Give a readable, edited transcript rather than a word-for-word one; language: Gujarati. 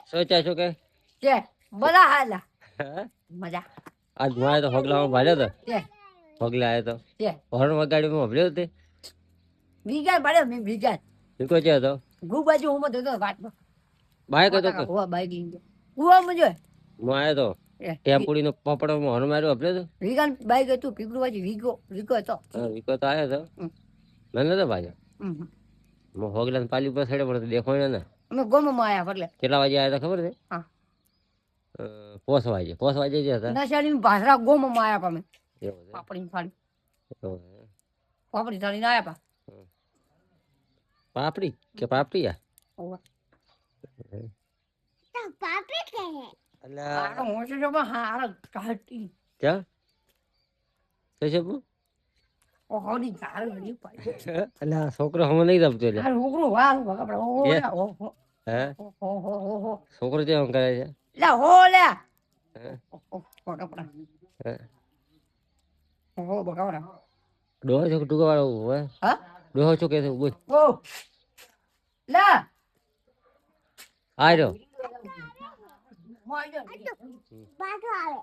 સોચ્યા છો કે કે બધા હાલા હે? મજા આજ મારે તો હોગલામાં ભાલ્યો તો કે હોગલા આવ્યો તો કે હોર્ન વગાડી ભર્યો તે વિગાર પડ્યો મેં વિગાર નીકો છે તો ગુ બાજુ હું મત હતો વાટમાં બાઈક હતો કે હુવા બાઈક લઈને હુવા મજો હું આવ્યો તો ટેમ્પુડી નો પપડો હોર્ન માર્યો ભર્યો તો વિગાન બાઈક હતું પીપળું બાજુ વિગો હતો હા વિકો તો આવ્યો તો મને નતો ભાજો હું હોગલા પાલી ઉપર સડે પણ દેખાય ને અમે ગોમમાં આયા એટલે કેટલા વાગે આવ્યા હતા ખબર છે હા 5 વાગે જ હતા નશાની ભાષરા ગોમમાં આયા પામે એવું છે પાપડી ફાડી એવું છે. પાપડી થાળીને આયા પા પાપડી કે પાપડિયા ઓવા અલ્યા આ મોટો જો હાર કાટી ક્યાં કઈ છે બુ ઓ હોડી ગાર ગડી પાડી અલ્યા છોકરો હમ નહીં રમતો લે આ છોકરો વાર બગડો ઓ હે? લે ઓ હે હો છોકરો જે કરે છે લે હો લે હે? ઓ કપડા હે? હો બગાવડા ડોહો છો ટૂંકો વાળો હોય હા ડોહો છો કે બોલ ઓ લે આ રહ્યો મોય જો પાછો આવે